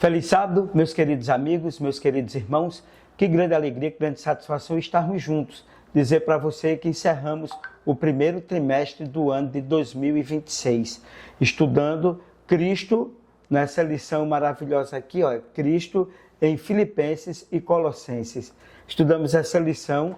Feliz sábado, meus queridos amigos, meus queridos irmãos. Que grande alegria, que grande satisfação estarmos juntos. Dizer para você que encerramos o primeiro trimestre do ano de 2026, estudando Cristo, nessa lição maravilhosa aqui, Cristo em Filipenses e Colossenses. Estudamos essa lição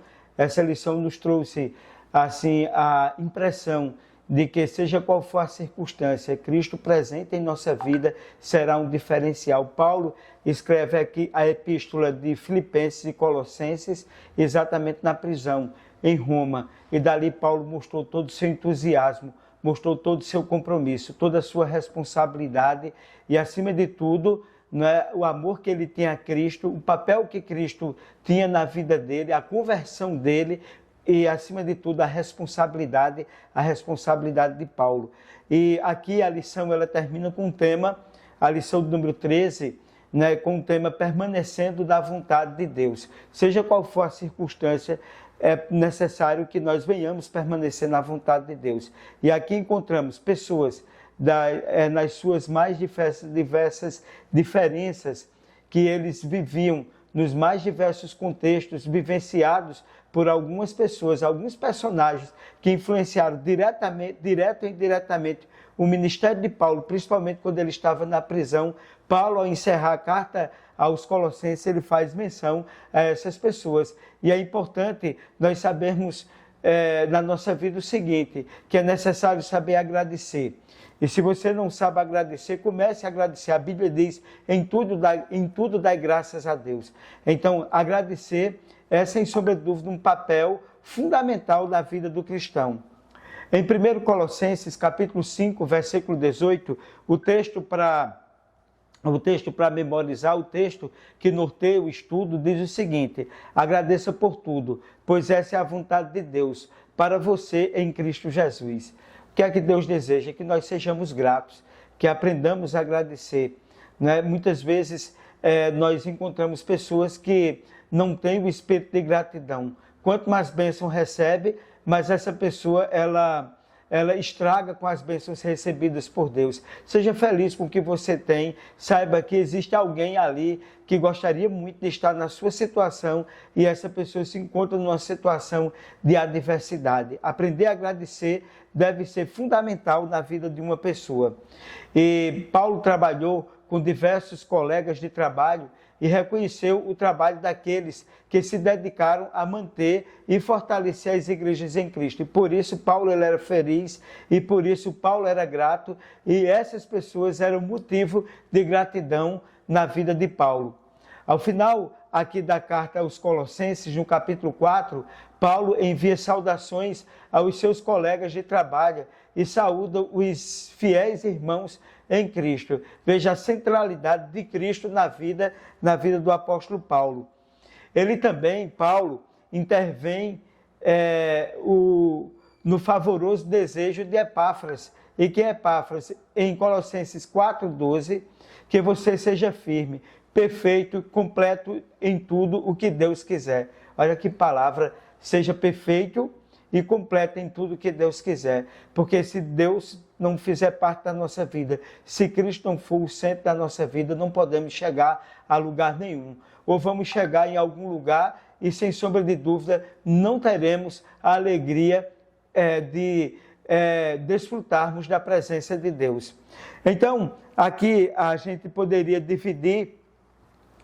nos trouxe assim a impressão de que, seja qual for a circunstância, Cristo presente em nossa vida será um diferencial. Paulo escreve aqui a epístola de Filipenses e Colossenses exatamente na prisão, em Roma. E dali Paulo mostrou todo o seu entusiasmo, mostrou todo o seu compromisso, toda a sua responsabilidade e, acima de tudo, o amor que ele tinha a Cristo, o papel que Cristo tinha na vida dele, a conversão dele, e, acima de tudo, a responsabilidade de Paulo. E aqui a lição ela termina com o tema, a lição do número 13, com o tema permanecendo da vontade de Deus. Seja qual for a circunstância, é necessário que nós venhamos permanecer na vontade de Deus. E aqui encontramos pessoas nas suas mais diversas diferenças que eles viviam, nos mais diversos contextos, vivenciados por algumas pessoas, alguns personagens que influenciaram direto e indiretamente o ministério de Paulo, principalmente quando ele estava na prisão. Paulo, ao encerrar a carta aos Colossenses, ele faz menção a essas pessoas. E é importante nós sabermos na nossa vida o seguinte, que é necessário saber agradecer. E se você não sabe agradecer, comece a agradecer. A Bíblia diz, em tudo dai graças a Deus. Então, agradecer é, sem sombra de dúvida, um papel fundamental da vida do cristão. Em 1 Colossenses, capítulo 5, versículo 18, o texto para memorizar, o texto que norteia o estudo, diz o seguinte: agradeça por tudo, pois essa é a vontade de Deus para você em Cristo Jesus. O que é que Deus deseja? Que nós sejamos gratos, que aprendamos a agradecer. Muitas vezes nós encontramos pessoas que não têm o espírito de gratidão. Quanto mais bênção recebe, mas essa pessoa ela estraga com as bênçãos recebidas por Deus. Seja feliz com o que você tem, saiba que existe alguém ali que gostaria muito de estar na sua situação e essa pessoa se encontra numa situação de adversidade. Aprender a agradecer deve ser fundamental na vida de uma pessoa. E Paulo trabalhou com diversos colegas de trabalho e reconheceu o trabalho daqueles que se dedicaram a manter e fortalecer as igrejas em Cristo. E por isso Paulo ele era feliz, e por isso Paulo era grato, e essas pessoas eram motivo de gratidão na vida de Paulo. Ao final aqui da carta aos Colossenses, no capítulo 4, Paulo envia saudações aos seus colegas de trabalho e saúda os fiéis irmãos em Cristo. Veja a centralidade de Cristo na vida do apóstolo Paulo. Ele também, Paulo, intervém no favoroso desejo de Epáfras. E que Epáfras, em Colossenses 4,12, que você seja firme, perfeito, completo em tudo o que Deus quiser. Olha que palavra, seja perfeito e completo em tudo o que Deus quiser. Porque se Deus não fizer parte da nossa vida, se Cristo não for o centro da nossa vida, não podemos chegar a lugar nenhum. Ou vamos chegar em algum lugar e, sem sombra de dúvida, não teremos a alegria de desfrutarmos da presença de Deus. Então, aqui a gente poderia dividir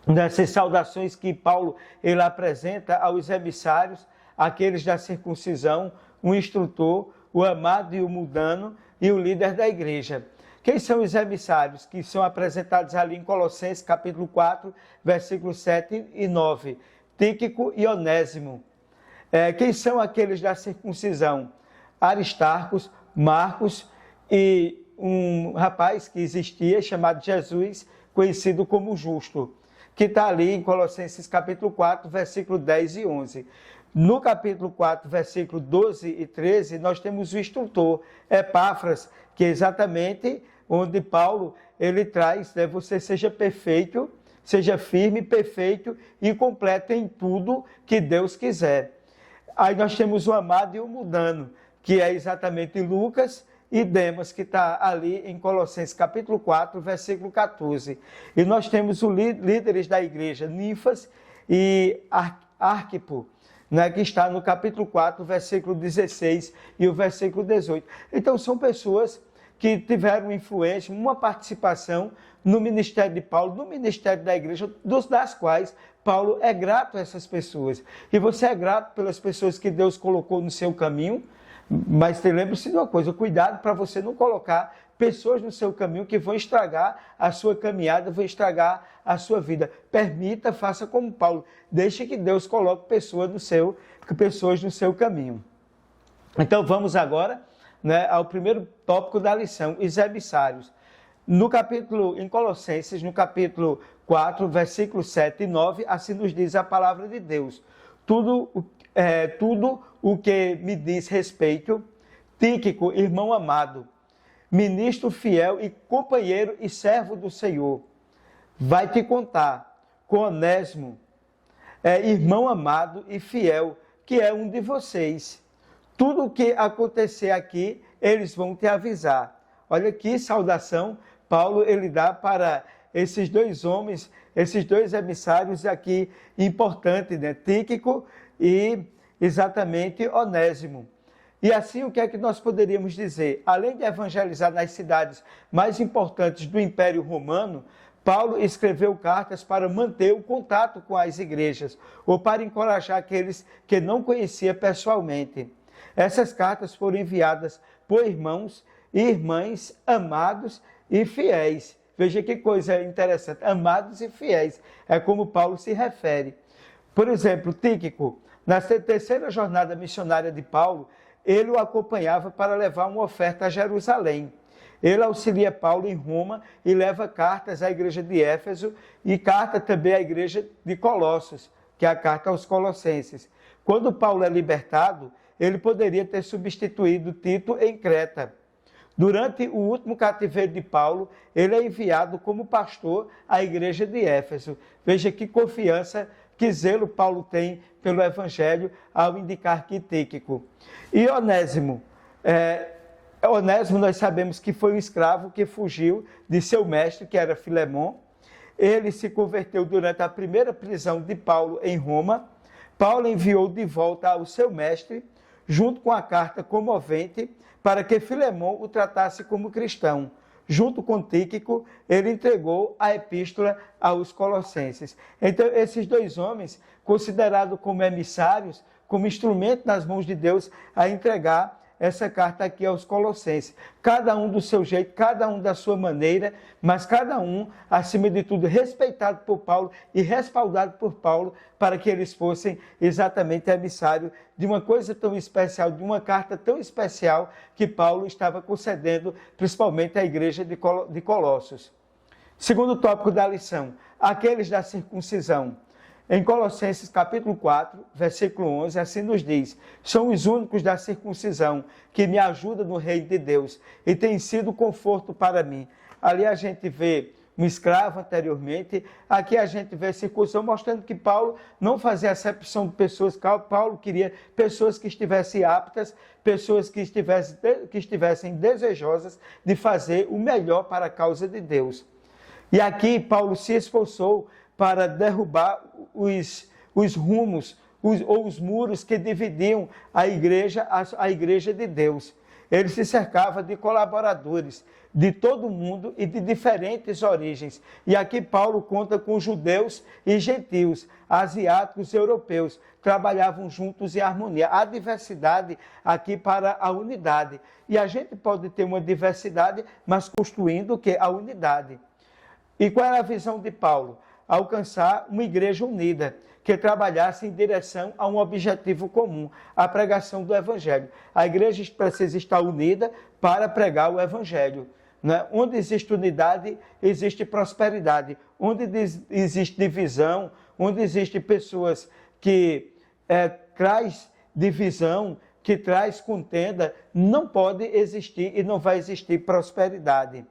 nessas saudações que Paulo ele apresenta aos emissários, aqueles da circuncisão, o instrutor, o amado e o mundano e o líder da igreja. Quem são os emissários que são apresentados ali em Colossenses capítulo 4, versículos 7 e 9? Tíquico e Onésimo. Quem são aqueles da circuncisão? Aristarcos, Marcos e um rapaz que existia chamado Jesus, conhecido como Justo, que está ali em Colossenses capítulo 4, versículo 10 e 11. No capítulo 4, versículo 12 e 13, nós temos o instrutor, Epáfras, que é exatamente onde Paulo ele traz, você seja perfeito, seja firme, perfeito e completo em tudo que Deus quiser. Aí nós temos o amado e o mundano, que é exatamente Lucas e Demas, que está ali em Colossenses capítulo 4, versículo 14. E nós temos os líderes da igreja, Ninfas e Arquipo, né, que está no capítulo 4, versículo 16 e o versículo 18. Então, são pessoas que tiveram influência, uma participação no ministério de Paulo, no ministério da igreja, das quais Paulo é grato a essas pessoas. E você é grato pelas pessoas que Deus colocou no seu caminho, mas lembre-se de uma coisa, cuidado para você não colocar pessoas no seu caminho que vão estragar a sua caminhada, vão estragar a sua vida. Permita, faça como Paulo, deixe que Deus coloque pessoas no seu caminho. Então vamos agora, né, ao primeiro tópico da lição, os emissários. Em Colossenses, no capítulo 4, versículos 7 e 9, assim nos diz a palavra de Deus. Tudo o que me diz respeito, Tíquico, irmão amado, ministro fiel e companheiro e servo do Senhor, vai te contar com Onésimo, irmão amado e fiel, que é um de vocês. Tudo o que acontecer aqui, eles vão te avisar. Olha que saudação Paulo ele dá para esses dois homens, esses dois emissários aqui importantes, né? Tíquico e exatamente Onésimo. E assim, o que é que nós poderíamos dizer? Além de evangelizar nas cidades mais importantes do Império Romano, Paulo escreveu cartas para manter o contato com as igrejas, ou para encorajar aqueles que não conhecia pessoalmente. Essas cartas foram enviadas por irmãos e irmãs amados e fiéis. Veja que coisa interessante, amados e fiéis, é como Paulo se refere. Por exemplo, Tíquico, na terceira jornada missionária de Paulo, ele o acompanhava para levar uma oferta a Jerusalém. Ele auxilia Paulo em Roma e leva cartas à igreja de Éfeso e carta também à igreja de Colossos, que é a carta aos Colossenses. Quando Paulo é libertado, ele poderia ter substituído Tito em Creta. Durante o último cativeiro de Paulo, ele é enviado como pastor à igreja de Éfeso. Veja que confiança, que zelo Paulo tem pelo evangelho ao indicar que Tíquico. E Onésimo, Onésimo nós sabemos que foi um escravo que fugiu de seu mestre, que era Filemon. Ele se converteu durante a primeira prisão de Paulo em Roma. Paulo enviou de volta ao seu mestre, junto com a carta comovente, para que Filemon o tratasse como cristão. Junto com Tíquico, ele entregou a epístola aos Colossenses. Então, esses dois homens, considerados como emissários, como instrumento nas mãos de Deus, a entregar essa carta aqui aos Colossenses. Cada um do seu jeito, cada um da sua maneira, mas cada um, acima de tudo, respeitado por Paulo e respaldado por Paulo, para que eles fossem exatamente emissários de uma coisa tão especial, de uma carta tão especial que Paulo estava concedendo, principalmente à igreja de Colossos. Segundo tópico da lição, aqueles da circuncisão. Em Colossenses capítulo 4, versículo 11, assim nos diz: são os únicos da circuncisão que me ajudam no reino de Deus e tem sido conforto para mim. Ali a gente vê um escravo anteriormente, aqui a gente vê circuncisão, mostrando que Paulo não fazia acepção de pessoas, Paulo queria pessoas que estivessem aptas, pessoas que estivessem desejosas de fazer o melhor para a causa de Deus. E aqui Paulo se esforçou para derrubar os rumos, ou os muros que dividiam a igreja de Deus. Ele se cercava de colaboradores de todo o mundo e de diferentes origens. E aqui Paulo conta com judeus e gentios, asiáticos e europeus, trabalhavam juntos em harmonia. Há diversidade aqui para a unidade. E a gente pode ter uma diversidade, mas construindo o quê? A unidade. E qual era a visão de Paulo? Alcançar uma igreja unida, que trabalhasse em direção a um objetivo comum, a pregação do Evangelho. A igreja precisa estar unida para pregar o Evangelho. Né? Onde existe unidade, existe prosperidade. Onde existe divisão, onde existem pessoas que traz divisão, que traz contenda, não pode existir e não vai existir prosperidade.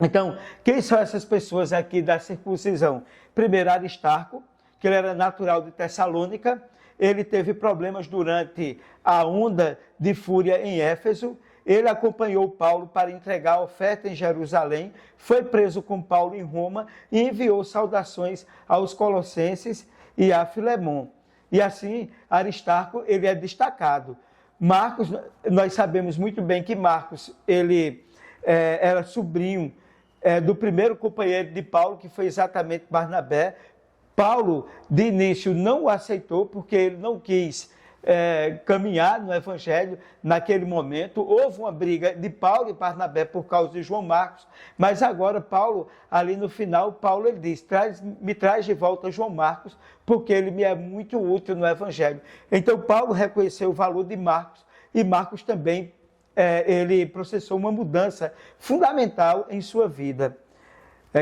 Então, quem são essas pessoas aqui da circuncisão? Primeiro, Aristarco, que ele era natural de Tessalônica. Ele teve problemas durante a onda de fúria em Éfeso ele acompanhou Paulo para entregar a oferta em Jerusalém, foi preso com Paulo em Roma e enviou saudações aos Colossenses e a Filemon. E assim, Aristarco, ele é destacado. Marcos, nós sabemos muito bem que Marcos, ele era sobrinho do primeiro companheiro de Paulo, que foi exatamente Barnabé. Paulo, de início, não o aceitou, porque ele não quis caminhar no Evangelho naquele momento. Houve uma briga de Paulo e Barnabé por causa de João Marcos, mas agora Paulo, ali no final, Paulo ele diz, me traz de volta João Marcos, porque ele me é muito útil no Evangelho. Então Paulo reconheceu o valor de Marcos, e Marcos também, ele processou uma mudança fundamental em sua vida,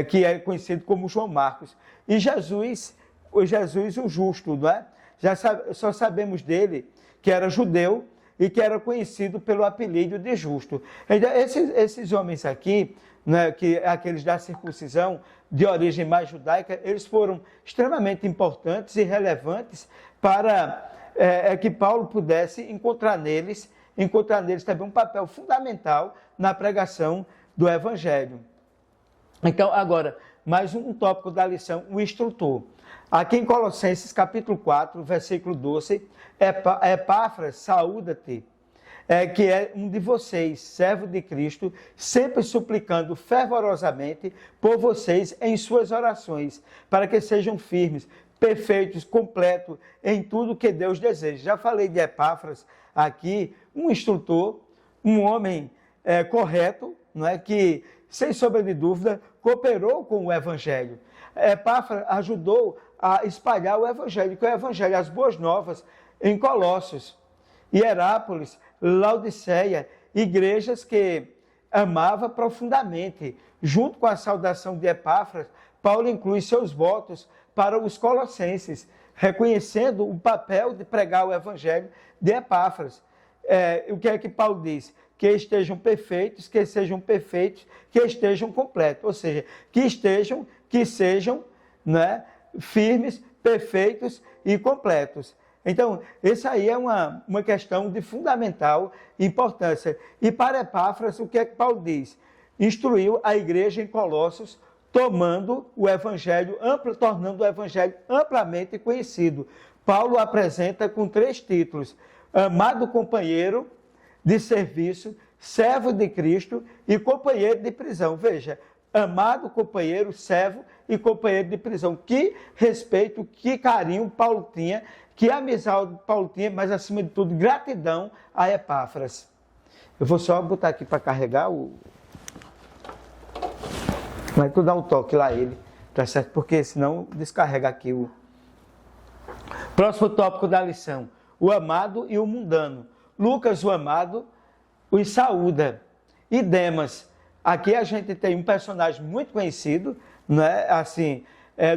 que é conhecido como João Marcos. E Jesus o justo, não é? Só sabemos dele que era judeu e que era conhecido pelo apelido de justo. Então, esses homens aqui, né, aqueles da circuncisão, de origem mais judaica, eles foram extremamente importantes e relevantes para que Paulo pudesse encontrar neles também um papel fundamental na pregação do Evangelho. Então, agora, mais um tópico da lição, o instrutor. Aqui em Colossenses, capítulo 4, versículo 12, Epáfras, saúda-te, que é um de vocês, servo de Cristo, sempre suplicando fervorosamente por vocês em suas orações, para que sejam firmes, perfeitos, completos em tudo que Deus deseja. Já falei de Epáfras aqui, um instrutor, um homem correto, não é, que, sem sombra de dúvida, cooperou com o Evangelho. Epáfras ajudou a espalhar o Evangelho, que é o Evangelho, as boas novas, em Colossos, Hierápolis, Laodiceia, igrejas que amava profundamente. Junto com a saudação de Epáfras, Paulo inclui seus votos para os colossenses, reconhecendo o papel de pregar o Evangelho de Epáfras. O que é que Paulo diz? Que estejam perfeitos, que sejam perfeitos, que estejam completos. Ou seja, que sejam, né, firmes, perfeitos e completos. Então, essa aí é uma questão de fundamental importância. E para Epáfras, o que é que Paulo diz? Instruiu a igreja em Colossos, tornando o Evangelho amplamente conhecido. Paulo apresenta com 3 títulos: amado companheiro de serviço, servo de Cristo e companheiro de prisão. Veja, amado companheiro, servo e companheiro de prisão. Que respeito, que carinho Paulo tinha, que amizade Paulo tinha, mas acima de tudo, gratidão a Epáfras. Eu vou só botar aqui para carregar o... Mas tu dá um toque lá ele, tá certo? Porque senão descarrega aqui o... Próximo tópico da lição, o amado e o mundano. Lucas, o amado, os saúda. E Demas, aqui a gente tem um personagem muito conhecido, né? Assim,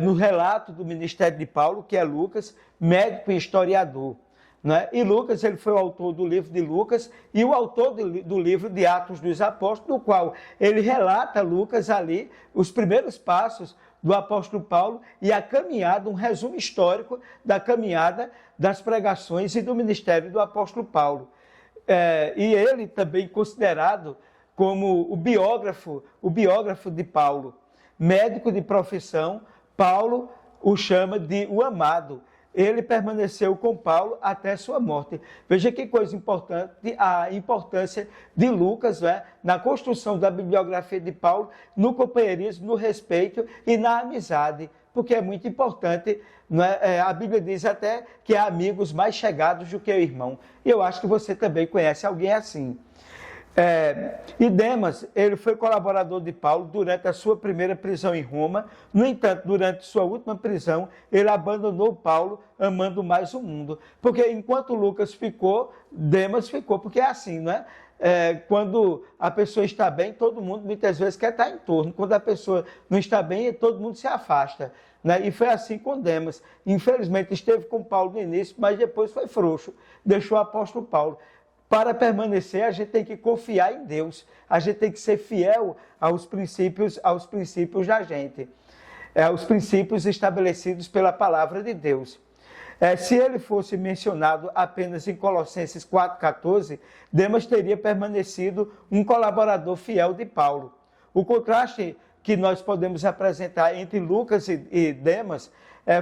no relato do ministério de Paulo, que é Lucas, médico e historiador. Né? E Lucas, ele foi o autor do livro de Lucas e o autor do livro de Atos dos Apóstolos, no qual ele relata, Lucas, ali, os primeiros passos do apóstolo Paulo e a caminhada, um resumo histórico da caminhada das pregações e do ministério do apóstolo Paulo. E ele também considerado como o biógrafo de Paulo. Médico de profissão, Paulo o chama de o amado. Ele permaneceu com Paulo até sua morte. Veja que coisa importante, a importância de Lucas, né, na construção da bibliografia de Paulo, no companheirismo, no respeito e na amizade, porque é muito importante, né, a Bíblia diz até que há amigos mais chegados do que o irmão. E eu acho que você também conhece alguém assim. E Demas, ele foi colaborador de Paulo durante a sua primeira prisão em Roma. No entanto, durante sua última prisão, ele abandonou Paulo, amando mais o mundo. Porque enquanto Lucas ficou, Demas ficou. Porque é assim, não é? Quando a pessoa está bem, todo mundo muitas vezes quer estar em torno. Quando a pessoa não está bem, todo mundo se afasta. Né? E foi assim com Demas. Infelizmente, esteve com Paulo no início, mas depois foi frouxo. Deixou o apóstolo Paulo. Para permanecer, a gente tem que confiar em Deus. A gente tem que ser fiel aos princípios da gente. Aos princípios estabelecidos pela palavra de Deus. Se ele fosse mencionado apenas em Colossenses 4,14, Demas teria permanecido um colaborador fiel de Paulo. O contraste que nós podemos apresentar entre Lucas e Demas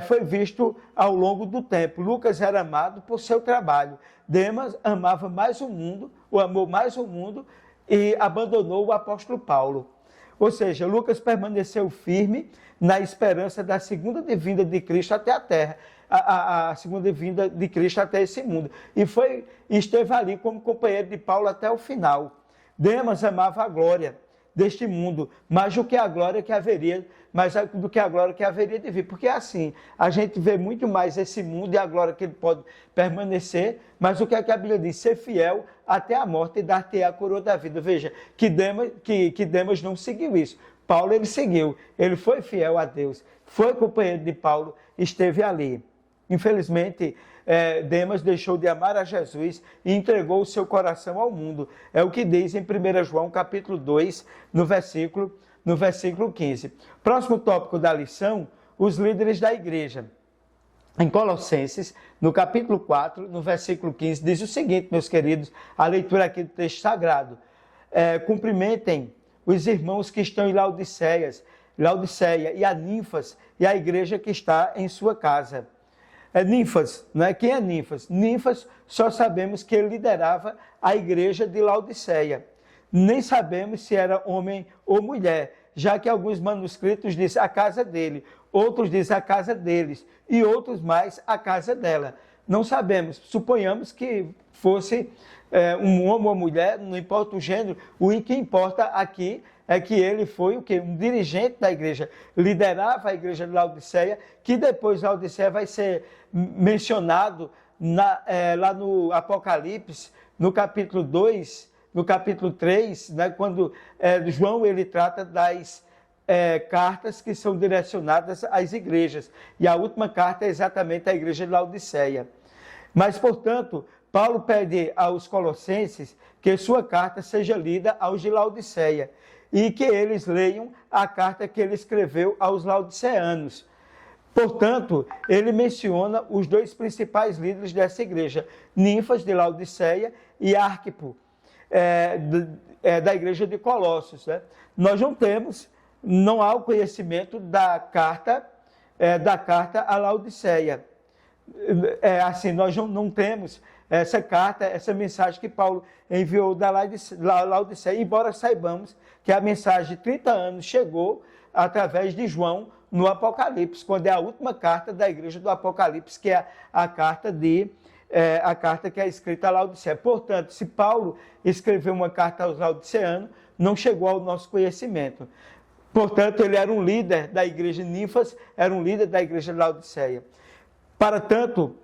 foi visto ao longo do tempo. Lucas era amado por seu trabalho. Demas amava mais o mundo, amou mais o mundo e abandonou o apóstolo Paulo. Ou seja, Lucas permaneceu firme na esperança da segunda vinda de Cristo até a terra, a segunda vinda de Cristo até esse mundo. E esteve ali como companheiro de Paulo até o final. Demas amava a glória deste mundo, mais do que a glória que haveria, de vir. Porque assim, a gente vê muito mais esse mundo e a glória que ele pode permanecer, mas o que é que a Bíblia diz? Ser fiel até a morte e dar-te a coroa da vida. Veja, que Demas não seguiu isso. Paulo, ele seguiu, ele foi fiel a Deus, foi companheiro de Paulo, esteve ali. Infelizmente, Demas deixou de amar a Jesus e entregou o seu coração ao mundo. É o que diz em 1 João capítulo 2, no versículo 15. Próximo tópico da lição, os líderes da igreja. Em Colossenses, no capítulo 4, no versículo 15, diz o seguinte, meus queridos, a leitura aqui do texto sagrado. Cumprimentem os irmãos que estão em Laodiceia e a Ninfas e a igreja que está em sua casa. Ninfas, não é? Quem é Ninfas? Ninfas, só sabemos que ele liderava a igreja de Laodiceia. Nem sabemos se era homem ou mulher, já que alguns manuscritos dizem a casa dele, outros dizem a casa deles e outros mais a casa dela. Não sabemos, suponhamos que fosse um homem ou mulher, não importa o gênero, o que importa aqui é que ele foi o quê? Um dirigente da igreja, liderava a igreja de Laodiceia, que depois Laodiceia vai ser mencionado lá no Apocalipse, no capítulo 2, no capítulo 3, né, quando João ele trata das cartas que são direcionadas às igrejas. E a última carta é exatamente a igreja de Laodiceia. Mas, portanto, Paulo pede aos colossenses que sua carta seja lida aos de Laodiceia e que eles leiam a carta que ele escreveu aos laodiceanos. Portanto, ele menciona os dois principais líderes dessa igreja, Ninfas de Laodiceia e Arquipo, da igreja de Colossos. Né? Nós não há o conhecimento da carta a Laodiceia. Assim, nós não temos essa carta, essa mensagem que Paulo enviou da Laodiceia, embora saibamos que a mensagem de 30 anos chegou através de João no Apocalipse, quando é a última carta da igreja do Apocalipse, que é a carta que é escrita a Laodiceia. Portanto, se Paulo escreveu uma carta aos laodiceanos, não chegou ao nosso conhecimento. Portanto, ele era um líder da igreja de Ninfas, era um líder da igreja de Laodiceia. Para tanto,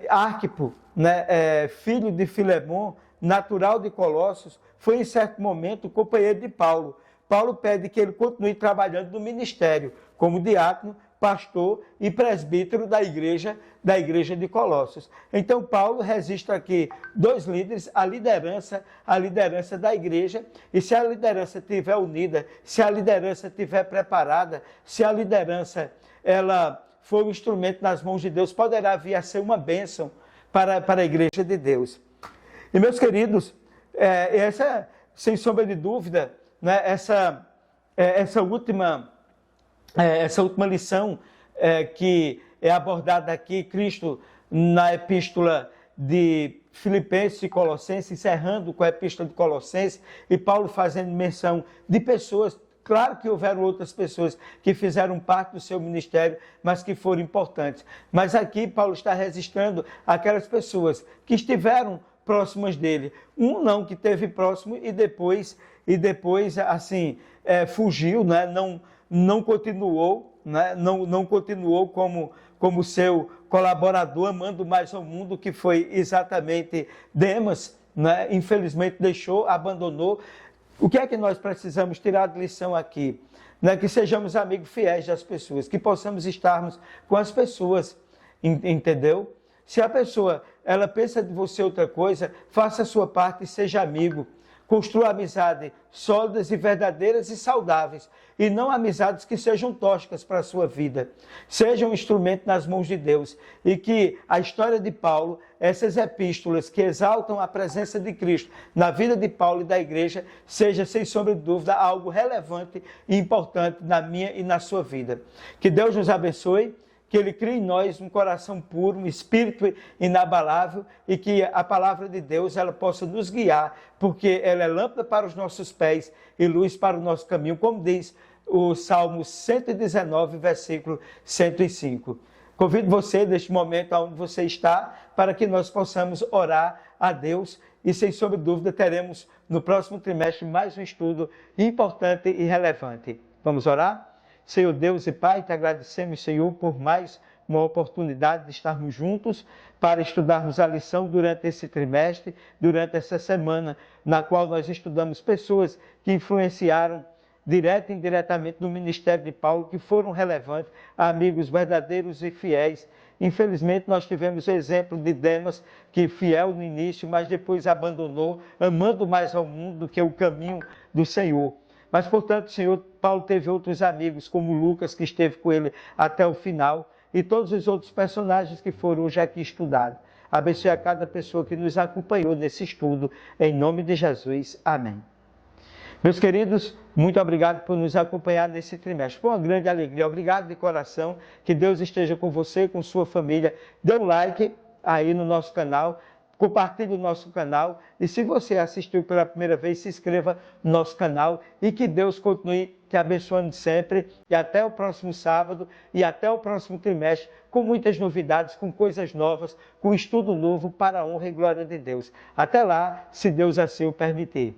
Arquipo, né, filho de Filemon, natural de Colossos, foi em certo momento companheiro de Paulo. Paulo pede que ele continue trabalhando no ministério, como diácono, pastor e presbítero da igreja de Colossos. Então, Paulo registra aqui dois líderes, a liderança da igreja, e se a liderança estiver unida, se a liderança estiver preparada, se a liderança ela for um instrumento nas mãos de Deus, poderá vir a ser uma bênção para a igreja de Deus. E, meus queridos, essa, sem sombra de dúvida, né, essa última lição que é abordada aqui, Cristo na epístola de Filipenses e Colossenses, encerrando com a epístola de Colossenses, e Paulo fazendo menção de pessoas. Claro que houveram outras pessoas que fizeram parte do seu ministério, mas que foram importantes. Mas aqui Paulo está registrando aquelas pessoas que estiveram próximas dele. Um não, que esteve próximo e depois assim, fugiu, né? Não continuou, né? não continuou como seu colaborador, amando mais ao mundo, que foi exatamente Demas, né? Infelizmente abandonou. O que é que nós precisamos tirar de lição aqui? Né? Que sejamos amigos fiéis das pessoas, que possamos estarmos com as pessoas, entendeu? Se a pessoa ela pensa de você outra coisa, faça a sua parte e seja amigo. Construa amizades sólidas e verdadeiras e saudáveis, e não amizades que sejam tóxicas para a sua vida. Seja um instrumento nas mãos de Deus, e que a história de Paulo, essas epístolas que exaltam a presença de Cristo na vida de Paulo e da igreja, seja, sem sombra de dúvida, algo relevante e importante na minha e na sua vida. Que Deus nos abençoe, que Ele crie em nós um coração puro, um espírito inabalável, e que a palavra de Deus ela possa nos guiar, porque ela é lâmpada para os nossos pés e luz para o nosso caminho, como diz o Salmo 119, versículo 105. Convido você, neste momento onde você está, para que nós possamos orar a Deus e, sem sombra de dúvida, teremos no próximo trimestre mais um estudo importante e relevante. Vamos orar? Senhor Deus e Pai, te agradecemos, Senhor, por mais uma oportunidade de estarmos juntos para estudarmos a lição durante esse trimestre, durante essa semana, na qual nós estudamos pessoas que influenciaram direta e indiretamente no ministério de Paulo, que foram relevantes, amigos verdadeiros e fiéis. Infelizmente, nós tivemos o exemplo de Demas, que fiel no início, mas depois abandonou, amando mais ao mundo do que o caminho do Senhor. Mas, portanto, Senhor, Paulo teve outros amigos, como Lucas, que esteve com ele até o final, e todos os outros personagens que foram hoje aqui estudados. Abençoe a cada pessoa que nos acompanhou nesse estudo, em nome de Jesus. Amém. Meus queridos, muito obrigado por nos acompanhar nesse trimestre. Foi uma grande alegria. Obrigado de coração. Que Deus esteja com você, com sua família. Dê um like aí no nosso canal. Compartilhe o nosso canal. E se você assistiu pela primeira vez, se inscreva no nosso canal. E que Deus continue te abençoando sempre. E até o próximo sábado. E até o próximo trimestre. Com muitas novidades, com coisas novas. Com estudo novo para a honra e glória de Deus. Até lá, se Deus assim o permitir.